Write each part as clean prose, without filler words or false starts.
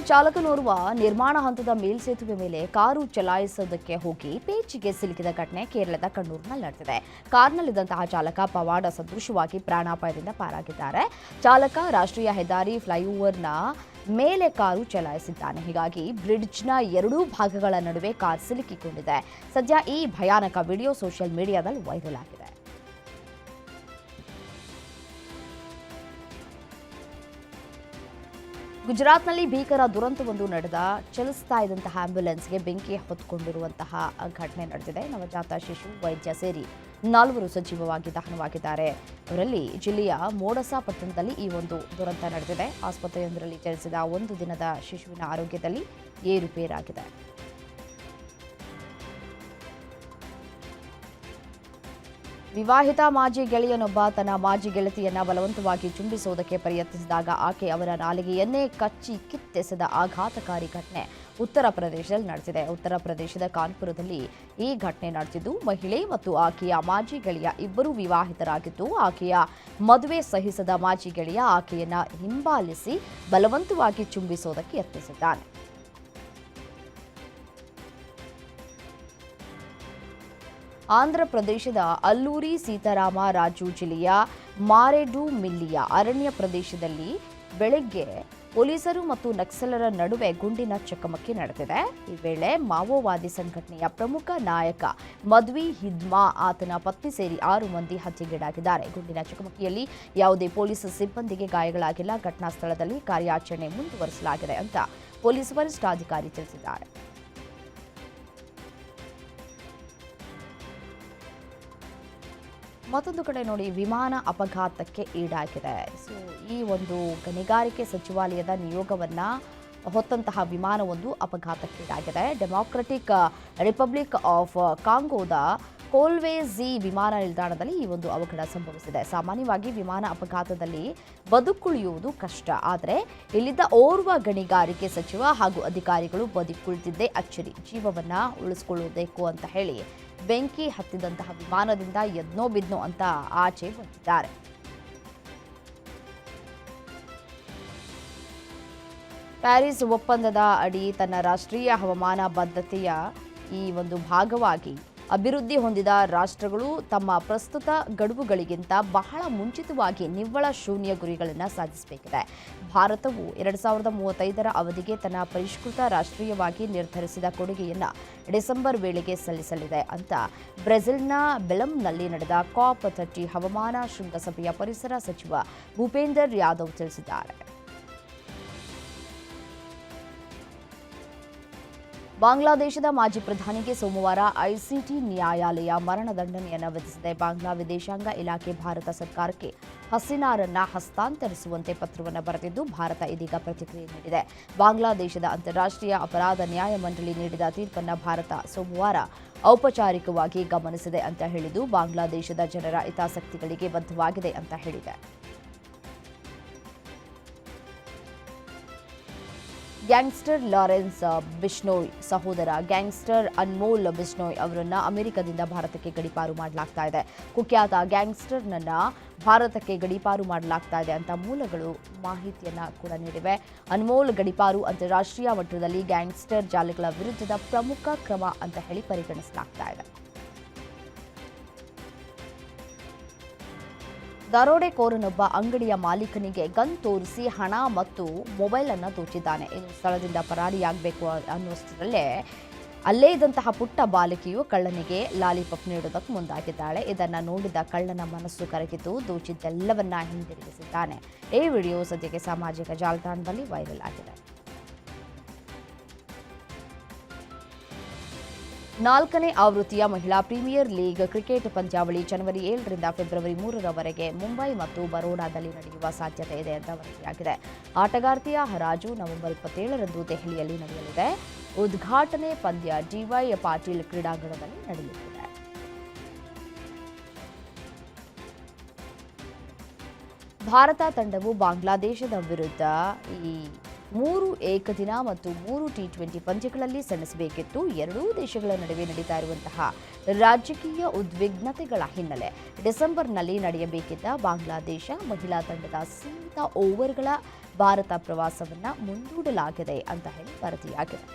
ಚಾಲಕನೋರ್ವ ನಿರ್ಮಾಣ ಹಂತದ ಮೇಲ್ಸೇತುವೆ ಮೇಲೆ ಕಾರು ಚಲಾಯಿಸುವುದಕ್ಕೆ ಹೋಗಿ ಪೇಚಿಗೆ ಸಿಲುಕಿದ ಘಟನೆ ಕೇರಳದ ಕಣ್ಣೂರಿನಲ್ಲಿ ನಡೆದಿದೆ. ಕಾರ್ನಲ್ಲಿದ್ದಂತಹ ಚಾಲಕ ಪವಾಡ ಸದೃಶವಾಗಿ ಪ್ರಾಣಾಪಾಯದಿಂದ ಪಾರಾಗಿದ್ದಾರೆ. ಚಾಲಕ ರಾಷ್ಟ್ರೀಯ ಹೆದ್ದಾರಿ ಫ್ಲೈಓವರ್ನ ಮೇಲೆ ಕಾರು ಚಲಾಯಿಸಿದ್ದಾನೆ. ಹೀಗಾಗಿ ಬ್ರಿಡ್ಜ್ನ ಎರಡೂ ಭಾಗಗಳ ನಡುವೆ ಕಾರ್ ಸಿಲುಕಿಕೊಂಡಿದೆ. ಸದ್ಯ ಈ ಭಯಾನಕ ವಿಡಿಯೋ ಸೋಷಿಯಲ್ ಮೀಡಿಯಾದಲ್ಲಿ ವೈರಲ್ ಆಗಿದೆ. ಗುಜರಾತ್ನಲ್ಲಿ ಭೀಕರ ದುರಂತವೊಂದು ನಡೆದ ಚಲಿಸ್ತಾ ಇದ್ದಂತಹ ಆಂಬ್ಯುಲೆನ್ಸ್ಗೆ ಬೆಂಕಿ ಹೊತ್ತುಕೊಂಡಿರುವಂತಹ ಘಟನೆ ನಡೆದಿದೆ. ನವಜಾತ ಶಿಶು, ವೈದ್ಯ ಸೇರಿ 4 ಸಜೀವವಾಗಿ ದಹನವಾಗಿದ್ದಾರೆ. ಅವರಲ್ಲಿ ಜಿಲ್ಲೆಯ ಮೋಡಸಾ ಪಟ್ಟಣದಲ್ಲಿ ಈ ಒಂದು ದುರಂತ ನಡೆದಿದೆ. ಆಸ್ಪತ್ರೆಯೊಂದರಲ್ಲಿ ಜನಿಸಿದ 1 ದಿನದ ಶಿಶುವಿನ ಆರೋಗ್ಯದಲ್ಲಿ ಏರುಪೇರಾಗಿದೆ. ವಿವಾಹಿತ ಮಾಜಿ ಗೆಳೆಯನೊಬ್ಬ ತನ್ನ ಮಾಜಿ ಗೆಳತಿಯನ್ನ ಬಲವಂತವಾಗಿ ಚುಂಬಿಸುವುದಕ್ಕೆ ಪ್ರಯತ್ನಿಸಿದಾಗ ಆಕೆ ಅವರ ನಾಲಿಗೆಯನ್ನೇ ಕಚ್ಚಿ ಕಿತ್ತೆಸೆದ ಆಘಾತಕಾರಿ ಘಟನೆ ಉತ್ತರ ಪ್ರದೇಶದಲ್ಲಿ ನಡೆದಿದೆ. ಉತ್ತರ ಪ್ರದೇಶದ ಕಾನ್ಪುರದಲ್ಲಿ ಈ ಘಟನೆ ನಡೆದಿದ್ದು, ಮಹಿಳೆ ಮತ್ತು ಆಕೆಯ ಮಾಜಿ ಗೆಳೆಯ ಇಬ್ಬರೂ ವಿವಾಹಿತರಾಗಿದ್ದು, ಆಕೆಯ ಮದುವೆ ಸಹಿಸದ ಮಾಜಿ ಗೆಳೆಯ ಆಕೆಯನ್ನ ಹಿಂಬಾಲಿಸಿ ಬಲವಂತವಾಗಿ ಚುಂಬಿಸುವುದಕ್ಕೆ ಯತ್ನಿಸಿದ್ದಾನೆ. ಆಂಧ್ರ ಪ್ರದೇಶದ ಅಲ್ಲೂರಿ ಸೀತಾರಾಮ ರಾಜು ಜಿಲ್ಲೆಯ ಮಾರೇಡುಮಿಲ್ಲಿಯ ಅರಣ್ಯ ಪ್ರದೇಶದಲ್ಲಿ ಬೆಳಗ್ಗೆ ಪೊಲೀಸರು ಮತ್ತು ನಕ್ಸಲರ ನಡುವೆ ಗುಂಡಿನ ಚಕಮಕಿ ನಡೆದಿದೆ. ಈ ವೇಳೆ ಮಾವೋವಾದಿ ಸಂಘಟನೆಯ ಪ್ರಮುಖ ನಾಯಕ ಮದ್ವಿ ಹಿದ್ಮಾ, ಆತನ ಪತ್ನಿ ಸೇರಿ 6 ಮಂದಿ ಹತ್ಯೆಗೀಡಾಗಿದ್ದಾರೆ. ಗುಂಡಿನ ಚಕಮಕಿಯಲ್ಲಿ ಯಾವುದೇ ಪೊಲೀಸ್ ಸಿಬ್ಬಂದಿಗೆ ಗಾಯಗಳಾಗಿಲ್ಲ. ಘಟನಾ ಸ್ಥಳದಲ್ಲಿ ಕಾರ್ಯಾಚರಣೆ ಮುಂದುವರಿಸಲಾಗಿದೆ ಅಂತ ಪೊಲೀಸ್ ವರಿಷ್ಠಾಧಿಕಾರಿ ತಿಳಿಸಿದ್ದಾರೆ. ಮತ್ತೊಂದು ಕಡೆ ನೋಡಿ, ವಿಮಾನ ಅಪಘಾತಕ್ಕೆ ಈಡಾಗಿದೆ. ಈ ಒಂದು ಗಣಿಗಾರಿಕೆ ಸಚಿವಾಲಯದ ನಿಯೋಗವನ್ನ ಹೊತ್ತಂತಹ ವಿಮಾನವೊಂದು ಅಪಘಾತಕ್ಕೀಡಾಗಿದೆ. ಡೆಮಾಕ್ರೆಟಿಕ್ ರಿಪಬ್ಲಿಕ್ ಆಫ್ ಕಾಂಗೋದ ಕೋಲ್ವೇಝಿ ವಿಮಾನ ನಿಲ್ದಾಣದಲ್ಲಿ ಈ ಒಂದು ಅವಘಡ ಸಂಭವಿಸಿದೆ. ಸಾಮಾನ್ಯವಾಗಿ ವಿಮಾನ ಅಪಘಾತದಲ್ಲಿ ಬದುಕುಳಿಯುವುದು ಕಷ್ಟ, ಆದರೆ ಇಲ್ಲಿದ್ದ ಓರ್ವ ಗಣಿಗಾರಿಕೆ ಸಚಿವ ಹಾಗೂ ಅಧಿಕಾರಿಗಳು ಬದುಕುಳಿದಿದ್ದೇ ಅಚ್ಚರಿ. ಜೀವವನ್ನ ಉಳಿಸಿಕೊಳ್ಳಬೇಕು ಅಂತ ಹೇಳಿ ಬೆಂಕಿ ಹತ್ತಿದಂತಹ ವಿಮಾನದಿಂದ ಎದ್ನೋ ಬಿದ್ನೋ ಅಂತ ಆಚೆ ಬಂದಿದ್ದಾರೆ. ಪ್ಯಾರಿಸ್ ಒಪ್ಪಂದದ ಅಡಿ ತನ್ನ ರಾಷ್ಟ್ರೀಯ ಹವಾಮಾನ ಬದ್ಧತೆಯ ಈ ಒಂದು ಭಾಗವಾಗಿ ಅಭಿವೃದ್ಧಿ ಹೊಂದಿದ ರಾಷ್ಟ್ರಗಳು ತಮ್ಮ ಪ್ರಸ್ತುತ ಗಡುವುಗಳಿಗಿಂತ ಬಹಳ ಮುಂಚಿತವಾಗಿ ನಿವ್ವಳ ಶೂನ್ಯ ಗುರಿಗಳನ್ನು ಸಾಧಿಸಬೇಕಿದೆ. ಭಾರತವು 2035ರ ಅವಧಿಗೆ ತನ್ನ ಪರಿಷ್ಕೃತ ರಾಷ್ಟ್ರೀಯವಾಗಿ ನಿರ್ಧರಿಸಿದ ಕೊಡುಗೆಯನ್ನು ಡಿಸೆಂಬರ್ ವೇಳೆಗೆ ಸಲ್ಲಿಸಲಿದೆ ಅಂತ ಬ್ರೆಜಿಲ್ನ ಬೆಲಂನಲ್ಲಿ ನಡೆದ COP30 ಹವಾಮಾನ ಶೃಂಗಸಭೆಯ ಪರಿಸರ ಸಚಿವ ಭೂಪೇಂದರ್ ಯಾದವ್ ತಿಳಿಸಿದ್ದಾರೆ. ಬಾಂಗ್ಲಾದೇಶದ ಮಾಜಿ ಪ್ರಧಾನಿಗೆ ಸೋಮವಾರ ಐಸಿಟಿ ನ್ಯಾಯಾಲಯ ಮರಣದಂಡನೆಯನ್ನು ವಿಧಿಸಿದೆ. ಬಾಂಗ್ಲಾ ವಿದೇಶಾಂಗ ಇಲಾಖೆ ಭಾರತ ಸರ್ಕಾರಕ್ಕೆ ಹಸೀನಾರನ್ನ ಹಸ್ತಾಂತರಿಸುವಂತೆ ಪತ್ರವನ್ನು ಬರೆದಿದ್ದು, ಭಾರತ ಇದೀಗ ಪ್ರತಿಕ್ರಿಯೆ ನೀಡಿದೆ. ಬಾಂಗ್ಲಾದೇಶದ ಅಂತಾರಾಷ್ಟ್ರೀಯ ಅಪರಾಧ ನ್ಯಾಯಮಂಡಳಿ ನೀಡಿದ ತೀರ್ಪನ್ನು ಭಾರತ ಸೋಮವಾರ ಔಪಚಾರಿಕವಾಗಿ ಗಮನಿಸಿದೆ ಅಂತ ಹೇಳಿದ್ದು, ಬಾಂಗ್ಲಾದೇಶದ ಜನರ ಹಿತಾಸಕ್ತಿಗಳಿಗೆ ಬದ್ಧವಾಗಿದೆ ಅಂತ ಹೇಳಿದೆ. ಗ್ಯಾಂಗ್ಸ್ಟರ್ ಲಾರೆನ್ಸ್ ಬಿಷ್ಣೋಯ್ ಸಹೋದರ ಗ್ಯಾಂಗ್ಸ್ಟರ್ ಅನ್ಮೋಲ್ ಬಿಷ್ಣೋಯ್ ಅವರನ್ನ ಅಮೆರಿಕದಿಂದ ಭಾರತಕ್ಕೆ ಗಡೀಪಾರು ಮಾಡಲಾಗ್ತಾ ಇದೆ. ಕುಖ್ಯಾತ ಗ್ಯಾಂಗ್ಸ್ಟರ್ನನ್ನ ಭಾರತಕ್ಕೆ ಗಡೀಪಾರು ಮಾಡಲಾಗ್ತಾ ಇದೆ ಅಂತ ಮೂಲಗಳು ಮಾಹಿತಿಯನ್ನ ಕೂಡ ನೀಡಿವೆ. ಅನ್ಮೋಲ್ ಗಡೀಪಾರು ಅಂತಾರಾಷ್ಟ್ರೀಯ ಮಟ್ಟದಲ್ಲಿ ಗ್ಯಾಂಗ್ಸ್ಟರ್ ಜಾಲಗಳ ವಿರುದ್ಧದ ಪ್ರಮುಖ ಕ್ರಮ ಅಂತ ಹೇಳಿ ಪರಿಗಣಿಸಲಾಗ್ತಾ ಇದೆ. ದರೋಡೆಕೋರನೊಬ್ಬ ಅಂಗಡಿಯ ಮಾಲೀಕನಿಗೆ ಗನ್ ತೋರಿಸಿ ಹಣ ಮತ್ತು ಮೊಬೈಲ್ ಅನ್ನು ದೋಚಿದ್ದಾನೆ. ಇನ್ನು ಸ್ಥಳದಿಂದ ಪರಾರಿಯಾಗಬೇಕು ಅನ್ನುವಷ್ಟರಲ್ಲೇ ಅಲ್ಲೇ ಇದ್ದಂತಹ ಪುಟ್ಟ ಬಾಲಕಿಯು ಕಳ್ಳನಿಗೆ ಲಾಲಿಪಾಪ್ ನೀಡೋದಕ್ಕೆ ಮುಂದಾಗಿದ್ದಾಳೆ. ಇದನ್ನು ನೋಡಿದ ಕಳ್ಳನ ಮನಸ್ಸು ಕರಗಿತು, ದೋಚಿದ್ದೆಲ್ಲವನ್ನ ಹಿಂದಿರುಗಿಸಿದ್ದಾನೆ. ಈ ವಿಡಿಯೋ ಸದ್ಯಕ್ಕೆ ಸಾಮಾಜಿಕ ಜಾಲತಾಣದಲ್ಲಿ ವೈರಲ್ ಆಗಿದೆ. 4ನೇ ಆವೃತ್ತಿಯ ಮಹಿಳಾ ಪ್ರೀಮಿಯರ್ ಲೀಗ್ ಕ್ರಿಕೆಟ್ ಪಂದ್ಯಾವಳಿ ಜನವರಿ 7ರಿಂದ ಫೆಬ್ರವರಿ 3ರವರೆಗೆ ಮುಂಬೈ ಮತ್ತು ಬರೋಡಾದಲ್ಲಿ ನಡೆಯುವ ಸಾಧ್ಯತೆ ಇದೆ ಅಂತ ವರದಿಯಾಗಿದೆ. ಆಟಗಾರ್ತಿಯ ಹರಾಜು ನವೆಂಬರ್ 27ರಂದು ದೆಹಲಿಯಲ್ಲಿ ನಡೆಯಲಿದೆ. ಉದ್ಘಾಟನೆ ಪಂದ್ಯ ಡಿವೈ ಪಾಟೀಲ್ ಕ್ರೀಡಾಂಗಣದಲ್ಲಿ ನಡೆಯುತ್ತಿದೆ. ಭಾರತ ತಂಡವು ಬಾಂಗ್ಲಾದೇಶದ ವಿರುದ್ಧ ಈ 3 ಏಕದಿನ ಮತ್ತು 3 ಟಿ20 ಪಂದ್ಯಗಳಲ್ಲಿ ಸೆಣಸಬೇಕಿತ್ತು. ಎರಡೂ ದೇಶಗಳ ನಡುವೆ ನಡೀತಾ ಇರುವಂತಹ ರಾಜಕೀಯ ಉದ್ವಿಗ್ನತೆಗಳ ಹಿನ್ನೆಲೆ ಡಿಸೆಂಬರ್ನಲ್ಲಿ ನಡೆಯಬೇಕಿದ್ದ ಬಾಂಗ್ಲಾದೇಶ ಮಹಿಳಾ ತಂಡದ ಸೀಮಿತ ಓವರ್ಗಳ ಭಾರತ ಪ್ರವಾಸವನ್ನು ಮುಂದೂಡಲಾಗಿದೆ ಅಂತ ಹೇಳಿ ವರದಿಯಾಗಿದೆ.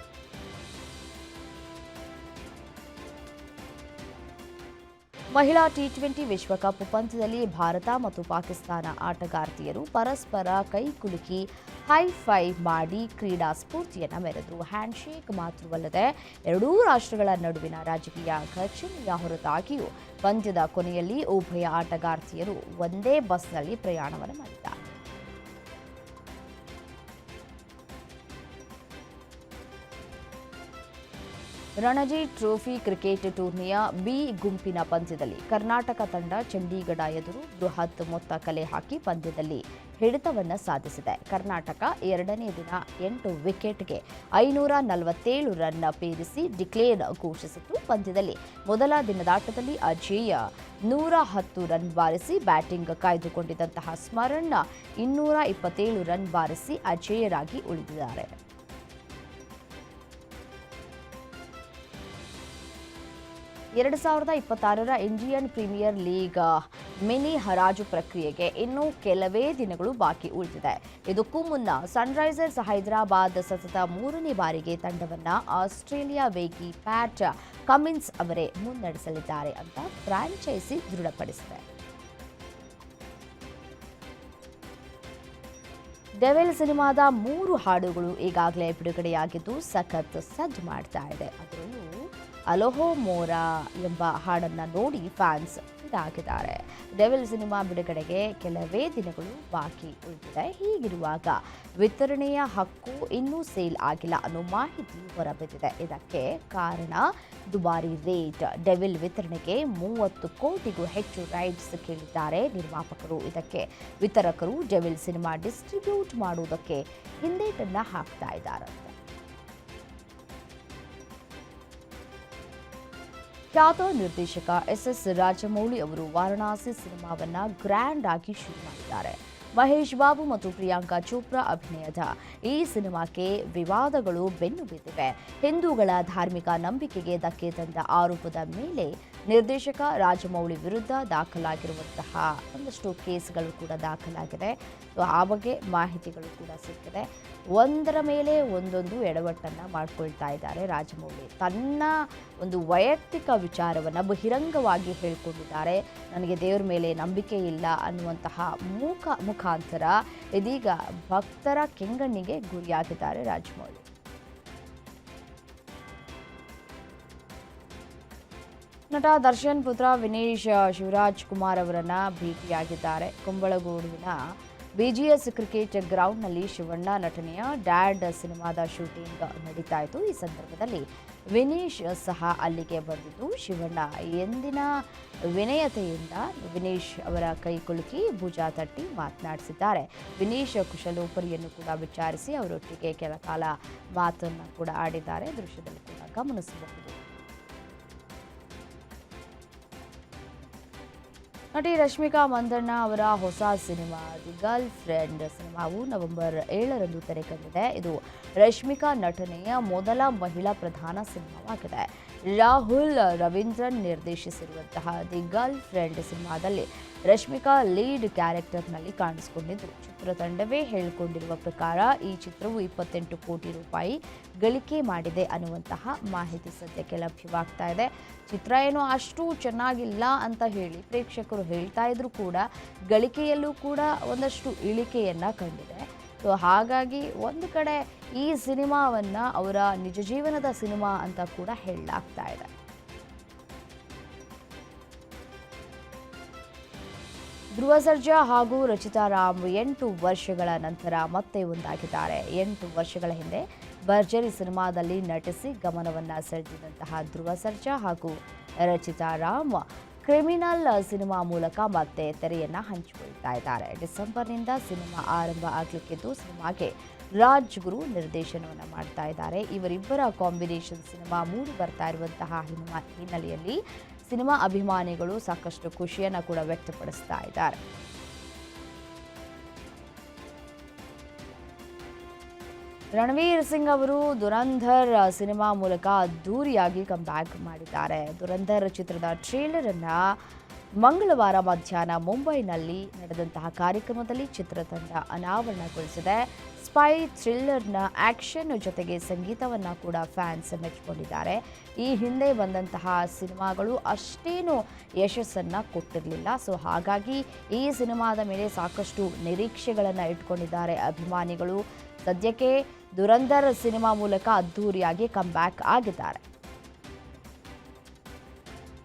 ಮಹಿಳಾ ಟಿ20 ವಿಶ್ವಕಪ್ ಪಂದ್ಯದಲ್ಲಿ ಭಾರತ ಮತ್ತು ಪಾಕಿಸ್ತಾನ ಆಟಗಾರ್ತಿಯರು ಪರಸ್ಪರ ಕೈಕುಲುಕಿ ಹೈಫೈ ಮಾಡಿ ಕ್ರೀಡಾ ಸ್ಫೂರ್ತಿಯನ್ನು ಮೆರೆದರು. ಹ್ಯಾಂಡ್ಶೇಕ್ ಮಾತ್ರವಲ್ಲದೆ ಎರಡೂ ರಾಷ್ಟ್ರಗಳ ನಡುವಿನ ರಾಜಕೀಯ ಘರ್ಷಣೆಯ ಹೊರತಾಗಿಯೂ ಪಂದ್ಯದ ಕೊನೆಯಲ್ಲಿ ಉಭಯ ಆಟಗಾರ್ತಿಯರು ಒಂದೇ ಬಸ್ನಲ್ಲಿ ಪ್ರಯಾಣವನ್ನು ಮಾಡಿದ್ದಾರೆ. ರಣಜಿ ಟ್ರೋಫಿ ಕ್ರಿಕೆಟ್ ಟೂರ್ನಿಯ ಬಿ ಗುಂಪಿನ ಪಂದ್ಯದಲ್ಲಿ ಕರ್ನಾಟಕ ತಂಡ ಚಂಡೀಗಢ ಎದುರು ಬೃಹತ್ ಮೊತ್ತ ಕಲೆ ಹಾಕಿ ಪಂದ್ಯದಲ್ಲಿ ಹಿಡಿತವನ್ನು ಸಾಧಿಸಿದೆ. ಕರ್ನಾಟಕ ಎರಡನೇ ದಿನ 8 ವಿಕೆಟ್ಗೆ 547 ರನ್ ಪೇರಿಸಿ ಡಿಕ್ಲೇರ್ ಘೋಷಿಸಿತ್ತು. ಪಂದ್ಯದಲ್ಲಿ ಮೊದಲ ದಿನದಾಟದಲ್ಲಿ ಅಜೇಯ 110 ರನ್ ಬಾರಿಸಿ ಬ್ಯಾಟಿಂಗ್ ಕಾಯ್ದುಕೊಂಡಿದ್ದಂತಹ ಸ್ಮರಣ್ 227 ರನ್ ಬಾರಿಸಿ ಅಜೇಯರಾಗಿ ಉಳಿದಿದ್ದಾರೆ. 2026ರ ಇಂಡಿಯನ್ ಪ್ರೀಮಿಯರ್ ಲೀಗ್ ಮಿನಿ ಹರಾಜು ಪ್ರಕ್ರಿಯೆಗೆ ಇನ್ನೂ ಕೆಲವೇ ದಿನಗಳು ಬಾಕಿ ಉಳಿದಿದೆ. ಇದಕ್ಕೂ ಮುನ್ನ ಸನ್ರೈಸರ್ಸ್ ಹೈದರಾಬಾದ್ ಸತತ 3ನೇ ಬಾರಿಗೆ ತಂಡವನ್ನು ಆಸ್ಟ್ರೇಲಿಯಾ ವೇಗಿ ಪ್ಯಾಟ್ ಕಮಿನ್ಸ್ ಅವರೇ ಮುನ್ನಡೆಸಲಿದ್ದಾರೆ ಅಂತ ಫ್ರಾಂಚೈಸಿ ದೃಢಪಡಿಸಿದೆ. ಡೆವಿಲ್ ಸಿನಿಮಾದ 3 ಹಾಡುಗಳು ಈಗಾಗಲೇ ಬಿಡುಗಡೆಯಾಗಿದ್ದು ಸಖತ್ ಸಜ್ಜು ಮಾಡ್ತಾ ಇದೆ. ಅದರಲ್ಲೂ ಅಲೋಹೋ ಮೋರಾ ಎಂಬ ಹಾಡನ್ನು ನೋಡಿ ಫ್ಯಾನ್ಸ್ ಫಿದಾಗಿದ್ದಾರೆ. ಡೆವಿಲ್ ಸಿನಿಮಾ ಬಿಡುಗಡೆಗೆ ಕೆಲವೇ ದಿನಗಳು ಬಾಕಿ ಉಳಿದಿದೆ. ಹೀಗಿರುವಾಗ ವಿತರಣೆಯ ಹಕ್ಕು ಇನ್ನೂ ಸೇಲ್ ಆಗಿಲ್ಲ ಅನ್ನೋ ಮಾಹಿತಿ ಹೊರಬಿದ್ದಿದೆ. ಇದಕ್ಕೆ ಕಾರಣ ದುಬಾರಿ ರೇಟ್. ಡೆವಿಲ್ ವಿತರಣೆಗೆ 30 ಕೋಟಿಗೂ ಹೆಚ್ಚು ರೈಟ್ಸ್ ಕೇಳಿದ್ದಾರೆ ನಿರ್ಮಾಪಕರು. ಇದಕ್ಕೆ ವಿತರಕರು ಡೆವಿಲ್ ಸಿನಿಮಾ ಡಿಸ್ಟ್ರಿಬ್ಯೂಟ್ ಮಾಡುವುದಕ್ಕೆ ಹಿಂದೇಟನ್ನ ಹಾಕ್ತಾ ಇದ್ದಾರೆ. ಖ್ಯಾತ ನಿರ್ದೇಶಕ ಎಸ್ ರಾಜಮೌಳಿ ಅವರು ವಾರಣಾಸಿ ಸಿನಿಮಾವನ್ನ ಗ್ರ್ಯಾಂಡ್ ಆಗಿ ಶುರು ಮಾಡಿದ್ದಾರೆ. ಮಹೇಶ್ ಬಾಬು ಮತ್ತು ಪ್ರಿಯಾಂಕಾ ಚೋಪ್ರಾ ಅಭಿನಯದ ಈ ಸಿನಿಮಾಕ್ಕೆ ವಿವಾದಗಳು ಬೆನ್ನು ಬಿದ್ದಿವೆ. ಹಿಂದೂಗಳ ಧಾರ್ಮಿಕ ನಂಬಿಕೆಗೆ ಧಕ್ಕೆ ತಂದ ಆರೋಪದ ಮೇಲೆ ನಿರ್ದೇಶಕ ರಾಜಮೌಳಿ ವಿರುದ್ಧ ದಾಖಲಾಗಿರುವಂತಹ ಒಂದಷ್ಟು ಕೇಸ್ಗಳು ಕೂಡ ದಾಖಲಾಗಿದೆ. ಆ ಬಗ್ಗೆ ಮಾಹಿತಿಗಳು ಕೂಡ ಸಿಕ್ಕಿದೆ. ಒಂದರ ಮೇಲೆ ಒಂದೊಂದು ಎಡವಟ್ಟನ್ನು ಮಾಡ್ಕೊಳ್ತಾ ಇದ್ದಾರೆ ರಾಜಮೌಳಿ. ತನ್ನ ಒಂದು ವೈಯಕ್ತಿಕ ವಿಚಾರವನ್ನು ಬಹಿರಂಗವಾಗಿ ಹೇಳಿಕೊಂಡಿದ್ದಾರೆ. ನನಗೆ ದೇವರ ಮೇಲೆ ನಂಬಿಕೆ ಇಲ್ಲ ಅನ್ನುವಂತಹ ಮುಖಾಂತರ ಇದೀಗ ಭಕ್ತರ ಕೆಂಗಣ್ಣಿಗೆ ಗುರಿಯಾಗಿದ್ದಾರೆ ರಾಜಮೌಳಿ. ನಟ ದರ್ಶನ್ ಪುತ್ರ ವಿನೇಶ್ ಶಿವರಾಜ್ ಕುಮಾರ್ ಅವರನ್ನ ಭೇಟಿಯಾಗಿದ್ದಾರೆ. ಕುಂಬಳಗೂಡಿನ ಬಿಜಿಎಸ್ ಕ್ರಿಕೆಟ್ ಗ್ರೌಂಡ್ನಲ್ಲಿ ಶಿವಣ್ಣ ನಟನೆಯ ಡ್ಯಾಡ್ ಸಿನಿಮಾದ ಶೂಟಿಂಗ್ ನಡೀತಾ ಇತ್ತು. ಈ ಸಂದರ್ಭದಲ್ಲಿ ವಿನೇಶ್ ಸಹ ಅಲ್ಲಿಗೆ ಬಂದಿದ್ದು ಶಿವಣ್ಣ ಎಂದಿನ ವಿನಯತೆಯಿಂದ ವಿನೇಶ್ ಅವರ ಕೈ ಕುಲುಕಿ ಭುಜ ತಟ್ಟಿ ಮಾತನಾಡಿಸಿದ್ದಾರೆ. ವಿನೇಶ್ ಕುಶಲೋಪರಿಯನ್ನು ಕೂಡ ವಿಚಾರಿಸಿ ಅವರೊಟ್ಟಿಗೆ ಕೆಲ ಕಾಲ ಮಾತನ್ನು ಕೂಡ ಆಡಿದ್ದಾರೆ. ದೃಶ್ಯದಲ್ಲಿ ಕೂಡ ಗಮನಿಸಬಹುದು. ನಟಿ ರಶ್ಮಿಕಾ ಮಂದಣ್ಣ ಅವರ ಹೊಸ ಸಿನಿಮಾ ದಿ ಗರ್ಲ್ ಫ್ರೆಂಡ್ ಸಿನಿಮಾವು ನವೆಂಬರ್ 7ರಂದು ತೆರೆ ಕಂಡಿದೆ. ಇದು ರಶ್ಮಿಕಾ ನಟನೆಯ ಮೊದಲ ಮಹಿಳಾ ಪ್ರಧಾನ ಸಿನಿಮಾವಾಗಿದೆ. ರಾಹುಲ್ ರವೀಂದ್ರನ್ ನಿರ್ದೇಶಿಸಿರುವಂತಹ ದಿ ಗರ್ಲ್ ಫ್ರೆಂಡ್ ಸಿನಿಮಾದಲ್ಲಿ ರಶ್ಮಿಕಾ ಲೀಡ್ ಕ್ಯಾರೆಕ್ಟರ್ನಲ್ಲಿ ಕಾಣಿಸಿಕೊಂಡಿದ್ದು, ಚಿತ್ರತಂಡವೇ ಹೇಳಿಕೊಂಡಿರುವ ಪ್ರಕಾರ ಈ ಚಿತ್ರವು 28 ಕೋಟಿ ರೂಪಾಯಿ ಗಳಿಕೆ ಮಾಡಿದೆ ಅನ್ನುವಂತಹ ಮಾಹಿತಿ ಸದ್ಯಕ್ಕೆ ಲಭ್ಯವಾಗ್ತಾ ಇದೆ. ಚಿತ್ರ ಏನೋ ಅಷ್ಟು ಚೆನ್ನಾಗಿಲ್ಲ ಅಂತ ಹೇಳಿ ಪ್ರೇಕ್ಷಕರು ಹೇಳ್ತಾ ಇದ್ರು ಕೂಡ ಗಳಿಕೆಯಲ್ಲೂ ಕೂಡ ಒಂದಷ್ಟು ಇಳಿಕೆಯನ್ನು ಕಂಡಿದೆ. ಸೊ ಹಾಗಾಗಿ ಒಂದು ಕಡೆ ಈ ಸಿನಿಮಾವನ್ನು ಅವರ ನಿಜ ಜೀವನದ ಸಿನಿಮಾ ಅಂತ ಕೂಡ ಹೇಳಲಾಗ್ತಾ ಇದೆ. ಧ್ರುವ ಸರ್ಜಾ ಹಾಗೂ ರಚಿತಾ ರಾಮ್ 8 ವರ್ಷಗಳ ನಂತರ ಮತ್ತೆ ಒಂದಾಗಿದ್ದಾರೆ. 8 ವರ್ಷಗಳ ಹಿಂದೆ ಭರ್ಜರಿ ಸಿನಿಮಾದಲ್ಲಿ ನಟಿಸಿ ಗಮನವನ್ನು ಸೆಳೆದಿದ್ದಂತಹ ಧ್ರುವ ಸರ್ಜಾ ಹಾಗೂ ರಚಿತಾ ರಾಮ್ ಕ್ರಿಮಿನಲ್ ಸಿನಿಮಾ ಮೂಲಕ ಮತ್ತೆ ತೆರೆಯನ್ನು ಹಂಚಿಕೊಳ್ತಾ ಇದ್ದಾರೆ. ಡಿಸೆಂಬರ್ನಿಂದ ಸಿನಿಮಾ ಆರಂಭ ಆಗಲಿಕ್ಕಿದ್ದು ಸಿನಿಮಾಗೆ ರಾಜ್ ಗುರು ನಿರ್ದೇಶನವನ್ನು ಮಾಡ್ತಾ ಇದ್ದಾರೆ. ಇವರಿಬ್ಬರ ಕಾಂಬಿನೇಷನ್ ಸಿನಿಮಾ ಮೂಡಿ ಬರ್ತಾ ಇರುವಂತಹ ಹಿನ್ನೆಲೆಯಲ್ಲಿ ಸಿನಿಮಾ ಅಭಿಮಾನಿಗಳು ಸಾಕಷ್ಟು ಖುಷಿಯನ್ನು ಕೂಡ ವ್ಯಕ್ತಪಡಿಸ್ತಾ ಇದ್ದಾರೆ. ರಣವೀರ್ ಸಿಂಗ್ ಅವರು ದುರಂಧರ್ ಸಿನಿಮಾ ಮೂಲಕ ಅದ್ದೂರಿಯಾಗಿ ಕಮ್ಬ್ಯಾಕ್ ಮಾಡಿದ್ದಾರೆ. ದುರಂಧರ್ ಚಿತ್ರದ ಟ್ರೇಲರ್ ಅನ್ನ ಮಂಗಳವಾರ ಮಧ್ಯಾಹ್ನ ಮುಂಬೈನಲ್ಲಿ ನಡೆದಂತಹ ಕಾರ್ಯಕ್ರಮದಲ್ಲಿ ಚಿತ್ರತಂಡ ಅನಾವರಣಗೊಳಿಸಿದೆ. ಸ್ಪೈ ಥ್ರಿಲ್ಲರ್ನ ಆಕ್ಷನ್ ಜೊತೆಗೆ ಸಂಗೀತವನ್ನು ಕೂಡ ಫ್ಯಾನ್ಸ್ ಮೆಚ್ಚಿಕೊಂಡಿದ್ದಾರೆ. ಈ ಹಿಂದೆ ಬಂದಂತಹ ಸಿನಿಮಾಗಳು ಅಷ್ಟೇನು ಯಶಸ್ಸನ್ನು ಕೊಟ್ಟಿರಲಿಲ್ಲ. ಸೊ ಹಾಗಾಗಿ ಈ ಸಿನಿಮಾದ ಮೇಲೆ ಸಾಕಷ್ಟು ನಿರೀಕ್ಷೆಗಳನ್ನು ಇಟ್ಕೊಂಡಿದ್ದಾರೆ ಅಭಿಮಾನಿಗಳು. ಸದ್ಯಕ್ಕೆ ದುರಂಧರ್ ಸಿನಿಮಾ ಮೂಲಕ ಅದ್ದೂರಿಯಾಗಿ ಕಮ್ಬ್ಯಾಕ್ ಆಗಿದ್ದಾರೆ.